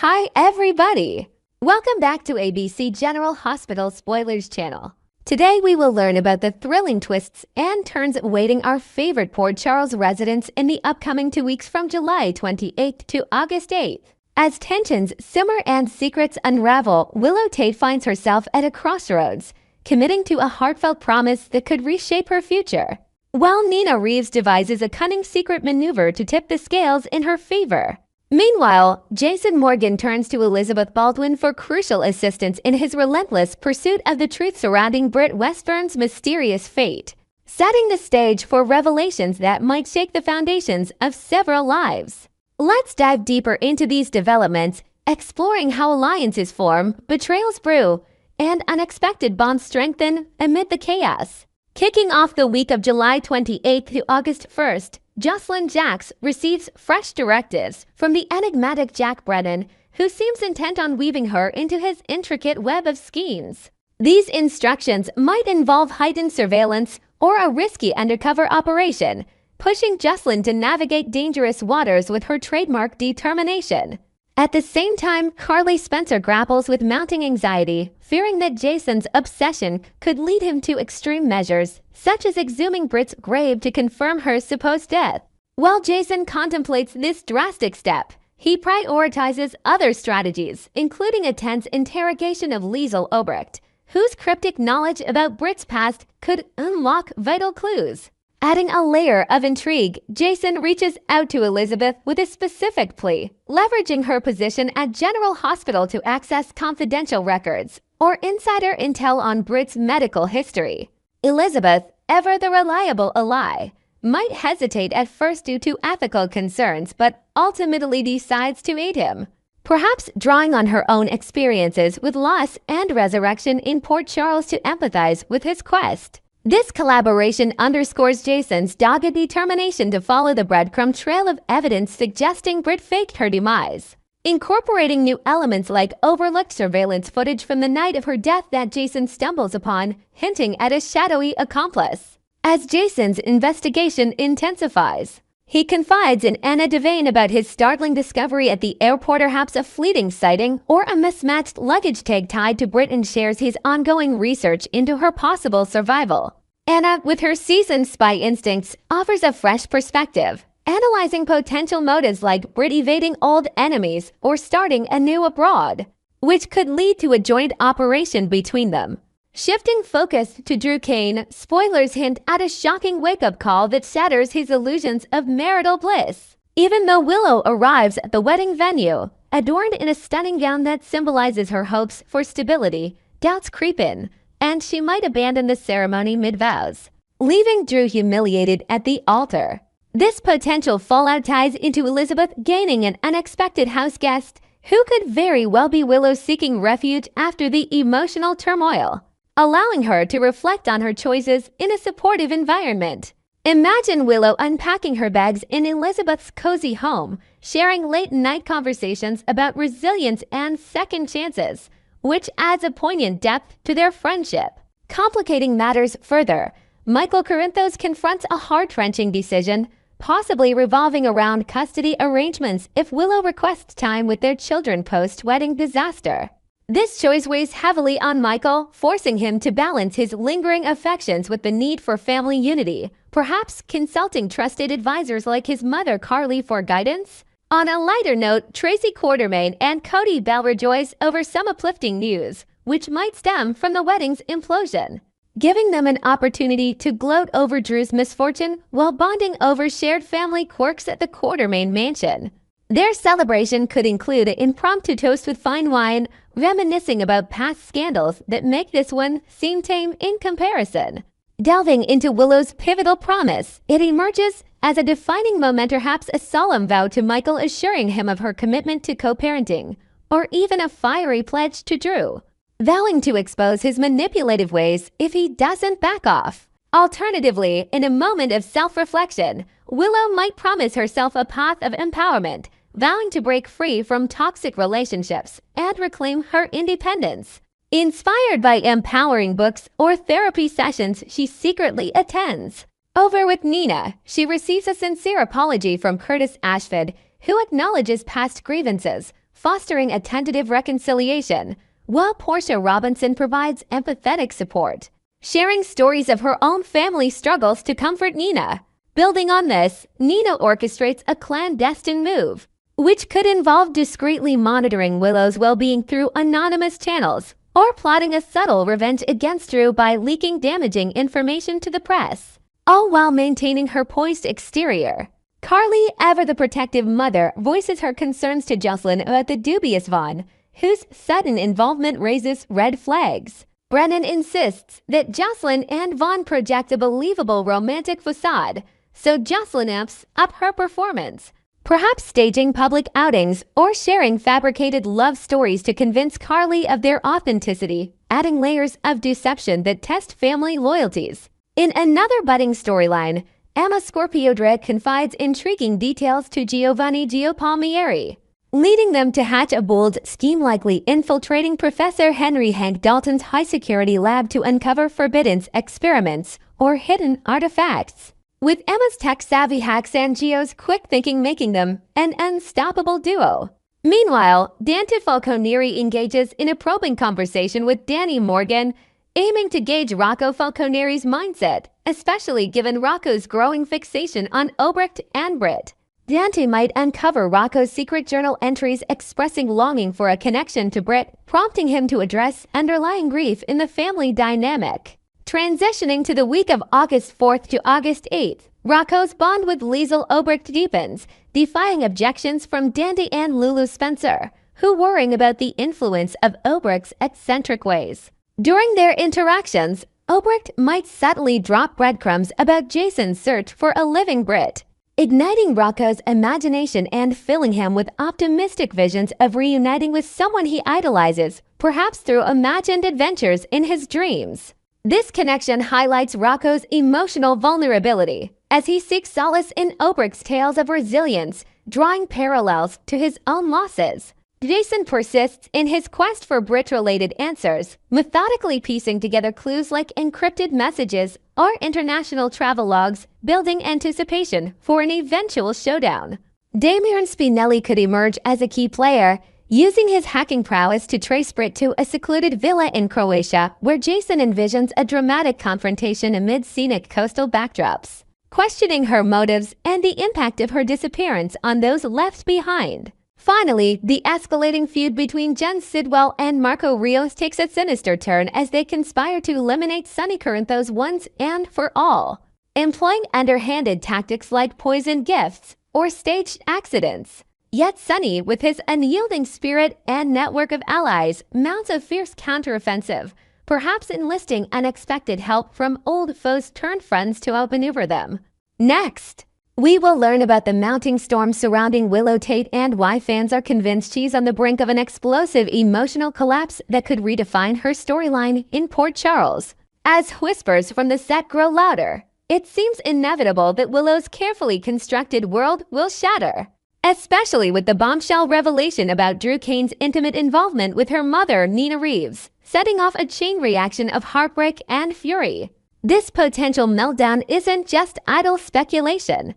Hi, everybody! Welcome back to ABC General Hospital Spoilers channel. Today, we will learn about the thrilling twists and turns awaiting our favorite Port Charles residents in the upcoming 2 weeks from July 28th to August 8th. As tensions simmer and secrets unravel, Willow Tate finds herself at a crossroads, committing to a heartfelt promise that could reshape her future, while Nina Reeves devises a cunning secret maneuver to tip the scales in her favor. Meanwhile, Jason Morgan turns to Elizabeth Baldwin for crucial assistance in his relentless pursuit of the truth surrounding Britt Westburn's mysterious fate, setting the stage for revelations that might shake the foundations of several lives. Let's dive deeper into these developments, exploring how alliances form, betrayals brew, and unexpected bonds strengthen amid the chaos. Kicking off the week of July 28th to August 1st, Jocelyn Jacks receives fresh directives from the enigmatic Jack Brennan, who seems intent on weaving her into his intricate web of schemes. These instructions might involve heightened surveillance or a risky undercover operation, pushing Jocelyn to navigate dangerous waters with her trademark determination. At the same time, Carly Spencer grapples with mounting anxiety, fearing that Jason's obsession could lead him to extreme measures, such as exhuming Britt's grave to confirm her supposed death. While Jason contemplates this drastic step, he prioritizes other strategies, including a tense interrogation of Liesl Obrecht, whose cryptic knowledge about Britt's past could unlock vital clues. Adding a layer of intrigue, Jason reaches out to Elizabeth with a specific plea, leveraging her position at General Hospital to access confidential records or insider intel on Britt's medical history. Elizabeth, ever the reliable ally, might hesitate at first due to ethical concerns, but ultimately decides to aid him, perhaps drawing on her own experiences with loss and resurrection in Port Charles to empathize with his quest. This collaboration underscores Jason's dogged determination to follow the breadcrumb trail of evidence suggesting Britt faked her demise, incorporating new elements like overlooked surveillance footage from the night of her death that Jason stumbles upon, hinting at a shadowy accomplice. As Jason's investigation intensifies, he confides in Anna Devane about his startling discovery at the airport, perhaps a fleeting sighting or a mismatched luggage tag tied to Britt, and shares his ongoing research into her possible survival. Anna, with her seasoned spy instincts, offers a fresh perspective, analyzing potential motives like Britt evading old enemies or starting anew abroad, which could lead to a joint operation between them. Shifting focus to Drew Kane, spoilers hint at a shocking wake-up call that shatters his illusions of marital bliss. Even though Willow arrives at the wedding venue, adorned in a stunning gown that symbolizes her hopes for stability, doubts creep in, and she might abandon the ceremony mid-vows, leaving Drew humiliated at the altar. This potential fallout ties into Elizabeth gaining an unexpected house guest who could very well be Willow seeking refuge after the emotional turmoil, allowing her to reflect on her choices in a supportive environment. Imagine Willow unpacking her bags in Elizabeth's cozy home, sharing late-night conversations about resilience and second chances, which adds a poignant depth to their friendship. Complicating matters further, Michael Corinthos confronts a heart-wrenching decision, possibly revolving around custody arrangements if Willow requests time with their children post-wedding disaster. This choice weighs heavily on Michael, forcing him to balance his lingering affections with the need for family unity, perhaps consulting trusted advisors like his mother Carly for guidance. On a lighter note, Tracy Quartermain and Cody Bell rejoice over some uplifting news, which might stem from the wedding's implosion, giving them an opportunity to gloat over Drew's misfortune while bonding over shared family quirks at the Quartermain mansion. Their celebration could include an impromptu toast with fine wine, reminiscing about past scandals that make this one seem tame in comparison. Delving into Willow's pivotal promise, it emerges as a defining moment, perhaps a solemn vow to Michael assuring him of her commitment to co-parenting, or even a fiery pledge to Drew, vowing to expose his manipulative ways if he doesn't back off. Alternatively, in a moment of self-reflection, Willow might promise herself a path of empowerment, vowing to break free from toxic relationships and reclaim her independence. Inspired by empowering books or therapy sessions she secretly attends. Over with Nina, she receives a sincere apology from Curtis Ashford, who acknowledges past grievances, fostering a tentative reconciliation, while Portia Robinson provides empathetic support, sharing stories of her own family struggles to comfort Nina. Building on this, Nina orchestrates a clandestine move, which could involve discreetly monitoring Willow's well-being through anonymous channels or plotting a subtle revenge against Drew by leaking damaging information to the press, all while maintaining her poised exterior. Carly, ever the protective mother, voices her concerns to Jocelyn about the dubious Vaughn, whose sudden involvement raises red flags. Brennan insists that Jocelyn and Vaughn project a believable romantic facade, so Jocelyn amps up her performance, perhaps staging public outings or sharing fabricated love stories to convince Carly of their authenticity, adding layers of deception that test family loyalties. In another budding storyline, Emma Scorpio Drake confides intriguing details to Giovanni Giopalmieri, leading them to hatch a bold scheme likely infiltrating Professor Henry Hank Dalton's high-security lab to uncover forbidden experiments or hidden artifacts, with Emma's tech-savvy hacks and Gio's quick thinking making them an unstoppable duo. Meanwhile, Dante Falconieri engages in a probing conversation with Danny Morgan, aiming to gauge Rocco Falconieri's mindset, especially given Rocco's growing fixation on Obrecht and Britt. Dante might uncover Rocco's secret journal entries expressing longing for a connection to Britt, prompting him to address underlying grief in the family dynamic. Transitioning to the week of August 4th to August 8th, Rocco's bond with Liesl Obrecht deepens, defying objections from Dandy and Lulu Spencer, who worrying about the influence of Obrecht's eccentric ways. During their interactions, Obrecht might subtly drop breadcrumbs about Jason's search for a living Brit, igniting Rocco's imagination and filling him with optimistic visions of reuniting with someone he idolizes, perhaps through imagined adventures in his dreams. This connection highlights Rocco's emotional vulnerability, as he seeks solace in Obrecht's tales of resilience, drawing parallels to his own losses. Jason persists in his quest for Brit-related answers, methodically piecing together clues like encrypted messages or international travel logs, building anticipation for an eventual showdown. Damian Spinelli could emerge as a key player, using his hacking prowess to trace Britt to a secluded villa in Croatia, where Jason envisions a dramatic confrontation amid scenic coastal backdrops, questioning her motives and the impact of her disappearance on those left behind. Finally, the escalating feud between Jen Sidwell and Marco Rios takes a sinister turn as they conspire to eliminate Sonny Corinthos once and for all, employing underhanded tactics like poisoned gifts or staged accidents. Yet Sonny, with his unyielding spirit and network of allies, mounts a fierce counteroffensive, perhaps enlisting unexpected help from old foes turned friends to outmaneuver them. Next, we will learn about the mounting storm surrounding Willow Tate and why fans are convinced she's on the brink of an explosive emotional collapse that could redefine her storyline in Port Charles. As whispers from the set grow louder, it seems inevitable that Willow's carefully constructed world will shatter, especially with the bombshell revelation about Drew Kane's intimate involvement with her mother, Nina Reeves, setting off a chain reaction of heartbreak and fury. This potential meltdown isn't just idle speculation.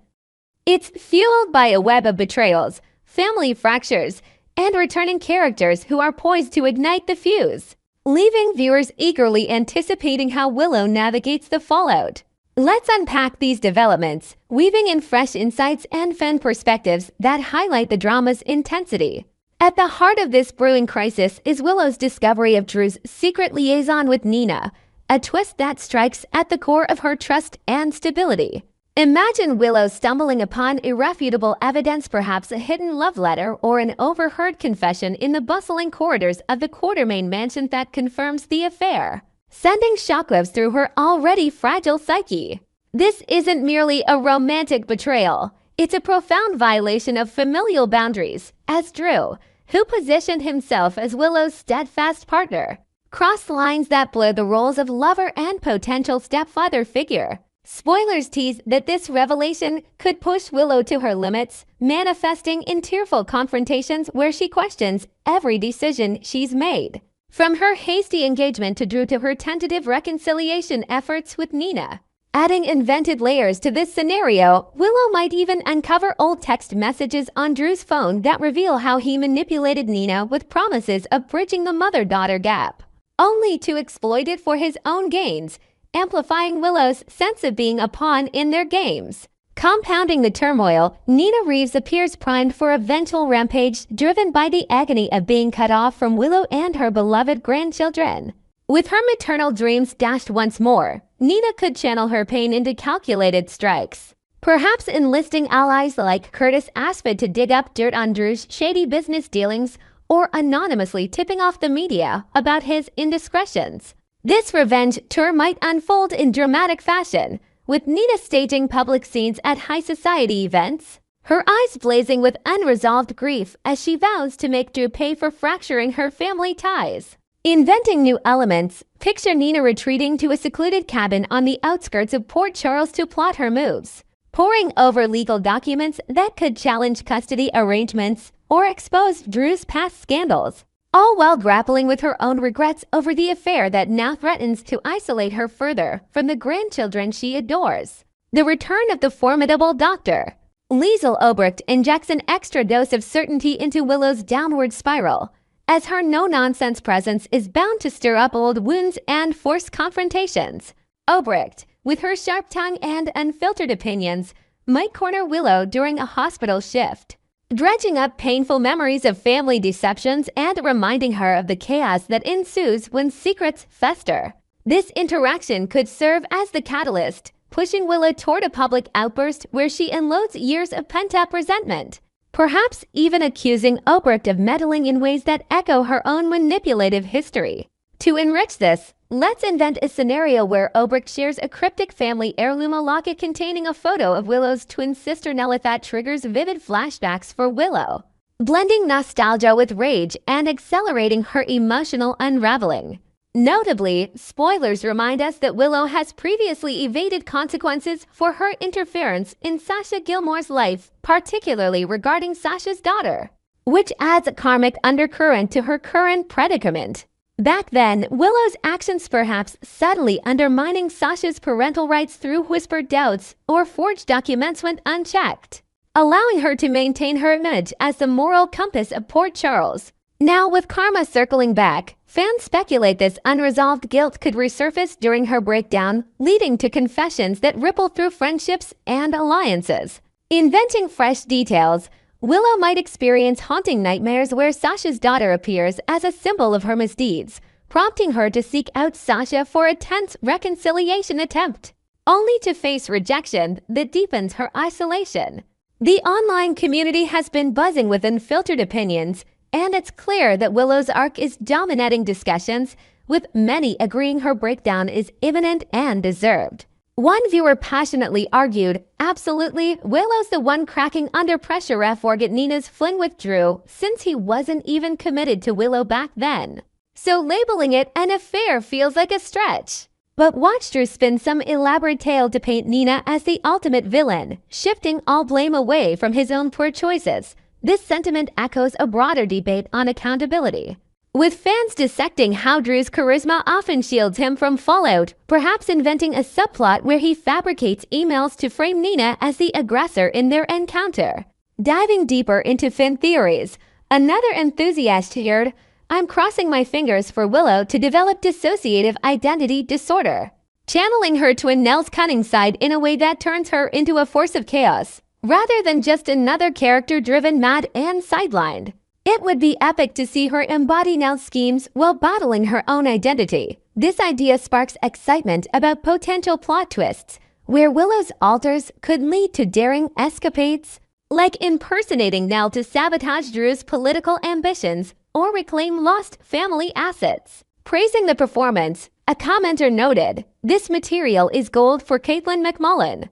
It's fueled by a web of betrayals, family fractures, and returning characters who are poised to ignite the fuse, leaving viewers eagerly anticipating how Willow navigates the fallout. Let's unpack these developments, weaving in fresh insights and fan perspectives that highlight the drama's intensity. At the heart of this brewing crisis is Willow's discovery of Drew's secret liaison with Nina, a twist that strikes at the core of her trust and stability. Imagine Willow stumbling upon irrefutable evidence, perhaps a hidden love letter or an overheard confession in the bustling corridors of the Quartermain mansion that confirms the affair, sending shockwaves through her already fragile psyche. This isn't merely a romantic betrayal. It's a profound violation of familial boundaries, as Drew, who positioned himself as Willow's steadfast partner, crossed lines that blur the roles of lover and potential stepfather figure. Spoilers tease that this revelation could push Willow to her limits, manifesting in tearful confrontations where she questions every decision she's made. From her hasty engagement to Drew to her tentative reconciliation efforts with Nina, Adding invented layers to this scenario, Willow might even uncover old text messages on Drew's phone that reveal how he manipulated Nina with promises of bridging the mother-daughter gap, only to exploit it for his own gains, amplifying Willow's sense of being a pawn in their games. Compounding the turmoil, Nina Reeves appears primed for a vengeful rampage driven by the agony of being cut off from Willow and her beloved grandchildren. With her maternal dreams dashed once more, Nina could channel her pain into calculated strikes, perhaps enlisting allies like Curtis Asford to dig up dirt on Drew's shady business dealings or anonymously tipping off the media about his indiscretions. This revenge tour might unfold in dramatic fashion, with Nina staging public scenes at high society events, her eyes blazing with unresolved grief as she vows to make Drew pay for fracturing her family ties. Inventing new elements, picture Nina retreating to a secluded cabin on the outskirts of Port Charles to plot her moves, poring over legal documents that could challenge custody arrangements or expose Drew's past scandals, all while grappling with her own regrets over the affair that now threatens to isolate her further from the grandchildren she adores. The return of the formidable doctor. Liesl Obrecht injects an extra dose of certainty into Willow's downward spiral, as her no-nonsense presence is bound to stir up old wounds and force confrontations. Obrecht, with her sharp tongue and unfiltered opinions, might corner Willow during a hospital shift, dredging up painful memories of family deceptions and reminding her of the chaos that ensues when secrets fester. This interaction could serve as the catalyst, pushing Willow toward a public outburst where she unloads years of pent-up resentment, perhaps even accusing Obrecht of meddling in ways that echo her own manipulative history. To enrich this, let's invent a scenario where Obrecht shares a cryptic family heirloom, a locket containing a photo of Willow's twin sister Nella that triggers vivid flashbacks for Willow, blending nostalgia with rage and accelerating her emotional unraveling. Notably, spoilers remind us that Willow has previously evaded consequences for her interference in Sasha Gilmore's life, particularly regarding Sasha's daughter, which adds a karmic undercurrent to her current predicament. Back then, Willow's actions perhaps subtly undermining Sasha's parental rights through whispered doubts or forged documents went unchecked, allowing her to maintain her image as the moral compass of Port Charles. Now, with karma circling back, fans speculate this unresolved guilt could resurface during her breakdown, leading to confessions that ripple through friendships and alliances. Inventing fresh details, Willow might experience haunting nightmares where Sasha's daughter appears as a symbol of her misdeeds, prompting her to seek out Sasha for a tense reconciliation attempt, only to face rejection that deepens her isolation. The online community has been buzzing with unfiltered opinions, and it's clear that Willow's arc is dominating discussions, with many agreeing her breakdown is imminent and deserved. One viewer passionately argued, "Absolutely, Willow's the one cracking under pressure for get Nina's fling with Drew, since he wasn't even committed to Willow back then. So labeling it an affair feels like a stretch." But watch Drew spin some elaborate tale to paint Nina as the ultimate villain, shifting all blame away from his own poor choices. This sentiment echoes a broader debate on accountability, with fans dissecting how Drew's charisma often shields him from fallout, perhaps inventing a subplot where he fabricates emails to frame Nina as the aggressor in their encounter. Diving deeper into fan theories, another enthusiast shared, "I'm crossing my fingers for Willow to develop dissociative identity disorder, channeling her twin Nell's cunning side in a way that turns her into a force of chaos, rather than just another character driven mad and sidelined. It would be epic to see her embody Nell's schemes while battling her own identity." This idea sparks excitement about potential plot twists, where Willow's alters could lead to daring escapades, like impersonating Nell to sabotage Drew's political ambitions or reclaim lost family assets. Praising the performance, a commenter noted, "This material is gold for Caitlin McMullen.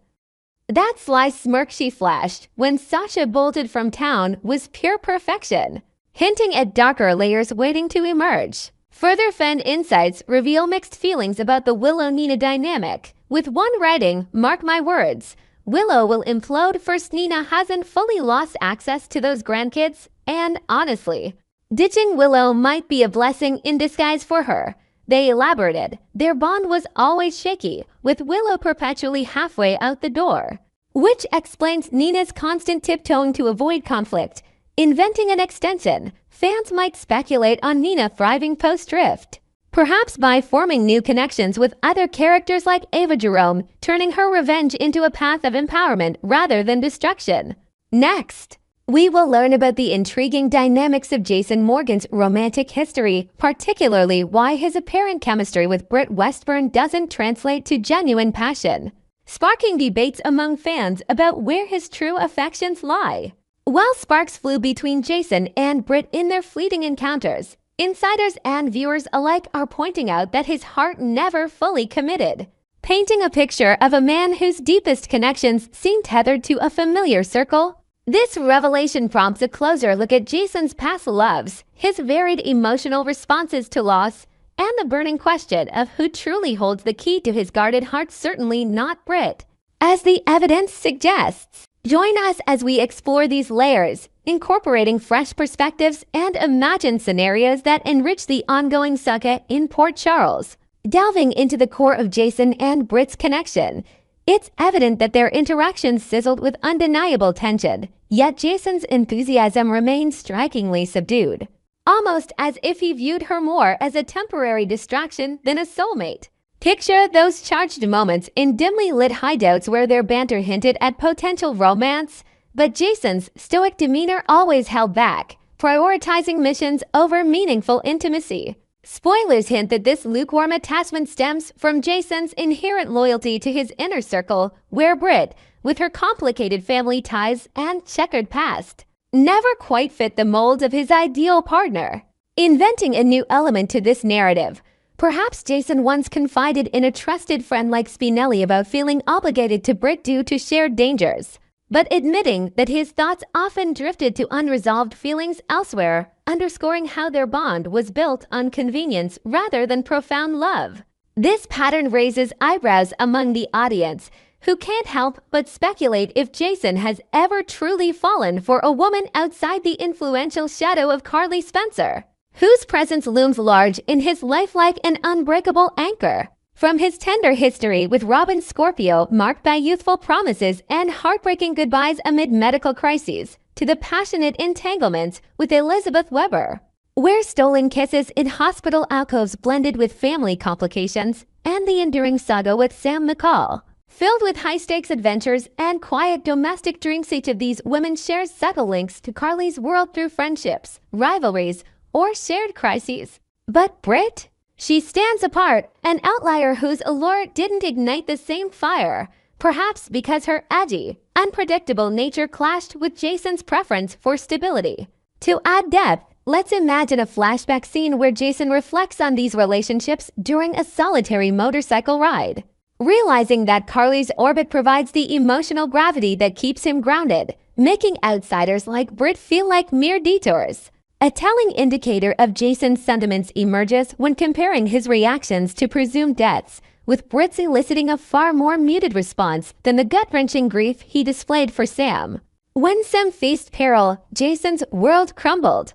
That sly smirk she flashed when Sasha bolted from town was pure perfection," hinting at darker layers waiting to emerge. Further fan insights reveal mixed feelings about the Willow-Nina dynamic, with one writing, "Mark my words, Willow will implode first Nina hasn't fully lost access to those grandkids, and honestly, ditching Willow might be a blessing in disguise for her." They elaborated, their bond was always shaky, with Willow perpetually halfway out the door. Which explains Nina's constant tiptoeing to avoid conflict. Inventing an extension, fans might speculate on Nina thriving post-Drift. Perhaps by forming new connections with other characters like Ava Jerome, turning her revenge into a path of empowerment rather than destruction. Next, we will learn about the intriguing dynamics of Jason Morgan's romantic history, particularly why his apparent chemistry with Britt Westburn doesn't translate to genuine passion, sparking debates among fans about where his true affections lie. While sparks flew between Jason and Britt in their fleeting encounters, insiders and viewers alike are pointing out that his heart never fully committed, painting a picture of a man whose deepest connections seem tethered to a familiar circle. This revelation prompts a closer look at Jason's past loves, his varied emotional responses to loss, and the burning question of who truly holds the key to his guarded heart, certainly not Britt. As the evidence suggests, join us as we explore these layers, incorporating fresh perspectives and imagined scenarios that enrich the ongoing saga in Port Charles. Delving into the core of Jason and Britt's connection, it's evident that their interactions sizzled with undeniable tension, yet Jason's enthusiasm remained strikingly subdued, almost as if he viewed her more as a temporary distraction than a soulmate. Picture those charged moments in dimly lit hideouts where their banter hinted at potential romance, but Jason's stoic demeanor always held back, prioritizing missions over meaningful intimacy. Spoilers hint that this lukewarm attachment stems from Jason's inherent loyalty to his inner circle, where Britt, with her complicated family ties and checkered past, never quite fit the mold of his ideal partner. Inventing a new element to this narrative, perhaps Jason once confided in a trusted friend like Spinelli about feeling obligated to Britt due to shared dangers, but admitting that his thoughts often drifted to unresolved feelings elsewhere, underscoring how their bond was built on convenience rather than profound love. This pattern raises eyebrows among the audience, who can't help but speculate if Jason has ever truly fallen for a woman outside the influential shadow of Carly Spencer, whose presence looms large in his life like an unbreakable anchor. From his tender history with Robin Scorpio, marked by youthful promises and heartbreaking goodbyes amid medical crises, to the passionate entanglements with Elizabeth Weber, where stolen kisses in hospital alcoves blended with family complications, and the enduring saga with Sam McCall, filled with high-stakes adventures and quiet domestic dreams. Each of these women shares subtle links to Carly's world through friendships, rivalries, or shared crises. But Britt? She stands apart, an outlier whose allure didn't ignite the same fire, perhaps because her edgy, unpredictable nature clashed with Jason's preference for stability. To add depth, let's imagine a flashback scene where Jason reflects on these relationships during a solitary motorcycle ride, realizing that Carly's orbit provides the emotional gravity that keeps him grounded, making outsiders like Britt feel like mere detours. A telling indicator of Jason's sentiments emerges when comparing his reactions to presumed deaths, with Britt's eliciting a far more muted response than the gut-wrenching grief he displayed for Sam. When Sam faced peril, Jason's world crumbled.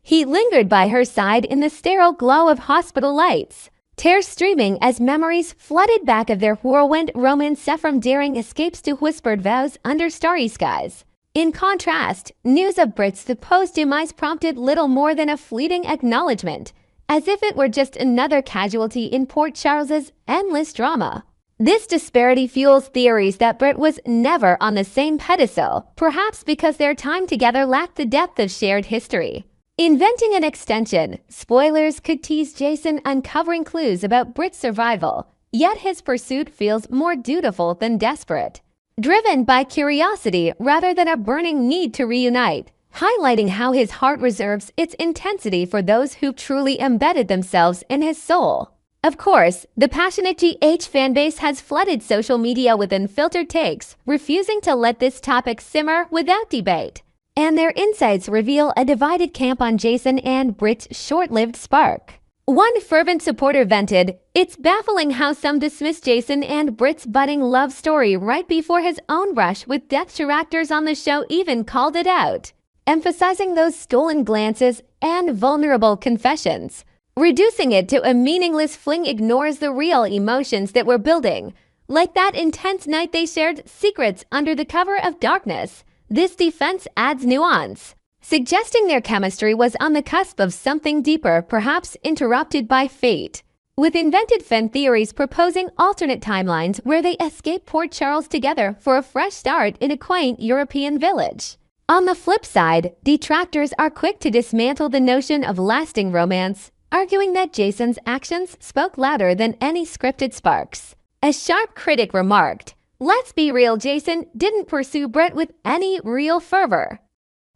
He lingered by her side in the sterile glow of hospital lights, tears streaming as memories flooded back of their whirlwind romance from daring escapes to whispered vows under starry skies. In contrast, news of Britt's supposed demise prompted little more than a fleeting acknowledgement, as if it were just another casualty in Port Charles's endless drama. This disparity fuels theories that Britt was never on the same pedestal, perhaps because their time together lacked the depth of shared history. Inventing an extension, spoilers could tease Jason uncovering clues about Britt's survival, yet his pursuit feels more dutiful than desperate, driven by curiosity rather than a burning need to reunite, highlighting how his heart reserves its intensity for those who truly embedded themselves in his soul. Of course, the passionate GH fanbase has flooded social media with unfiltered takes, refusing to let this topic simmer without debate. And their insights reveal a divided camp on Jason and Britt's short-lived spark. One fervent supporter vented, "It's baffling how some dismiss Jason and Britt's budding love story right before his own brush with death directors on the show even called it out," emphasizing those stolen glances and vulnerable confessions. Reducing it to a meaningless fling ignores the real emotions that were building, like that intense night they shared secrets under the cover of darkness. This defense adds nuance, suggesting their chemistry was on the cusp of something deeper, perhaps interrupted by fate. With invented fan theories proposing alternate timelines where they escape Port Charles together for a fresh start in a quaint European village. On the flip side, detractors are quick to dismantle the notion of lasting romance, arguing that Jason's actions spoke louder than any scripted sparks. A sharp critic remarked, "Let's be real, Jason didn't pursue Britt with any real fervor.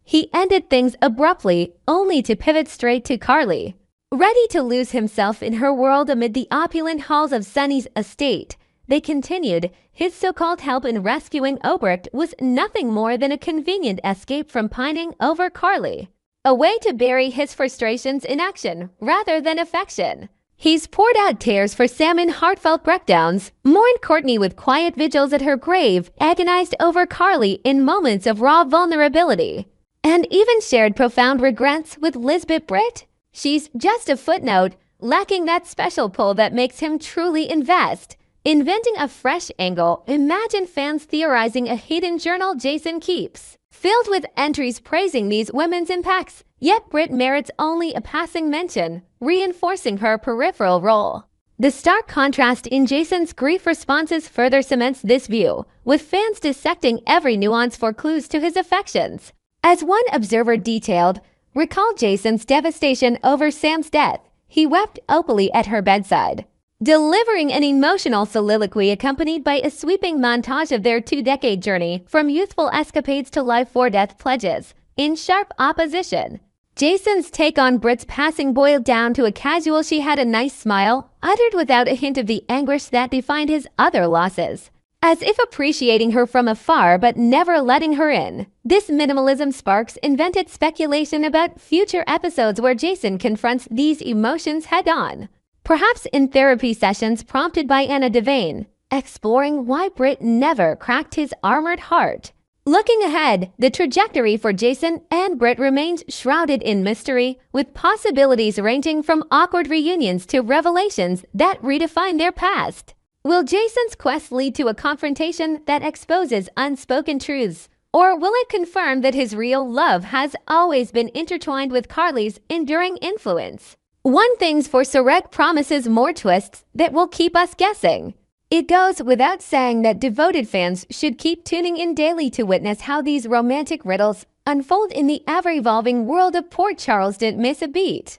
He ended things abruptly, only to pivot straight to Carly." Ready to lose himself in her world amid the opulent halls of Sunny's estate, they continued, his so-called help in rescuing Obrecht was nothing more than a convenient escape from pining over Carly. A way to bury his frustrations in action rather than affection. He's poured out tears for Sam in heartfelt breakdowns, mourned Courtney with quiet vigils at her grave, agonized over Carly in moments of raw vulnerability, and even shared profound regrets with Lisbeth Britt. She's just a footnote, lacking that special pull that makes him truly invest. Inventing a fresh angle, imagine fans theorizing a hidden journal Jason keeps, filled with entries praising these women's impacts, yet Britt merits only a passing mention, reinforcing her peripheral role. The stark contrast in Jason's grief responses further cements this view, with fans dissecting every nuance for clues to his affections. As one observer detailed, recall Jason's devastation over Sam's death. He wept openly at her bedside, delivering an emotional soliloquy accompanied by a sweeping montage of their two-decade journey from youthful escapades to life-or-death pledges, in sharp opposition. Jason's take on Britt's passing boiled down to a casual "she had a nice smile," uttered without a hint of the anguish that defined his other losses. As if appreciating her from afar but never letting her in. This minimalism sparks invented speculation about future episodes where Jason confronts these emotions head-on. Perhaps in therapy sessions prompted by Anna Devane, exploring why Britt never cracked his armored heart. Looking ahead, the trajectory for Jason and Britt remains shrouded in mystery, with possibilities ranging from awkward reunions to revelations that redefine their past. Will Jason's quest lead to a confrontation that exposes unspoken truths? Or will it confirm that his real love has always been intertwined with Carly's enduring influence? One Thing's for Sarek promises more twists that will keep us guessing. It goes without saying that devoted fans should keep tuning in daily to witness how these romantic riddles unfold in the ever-evolving world of Port Charles. Didn't miss a beat.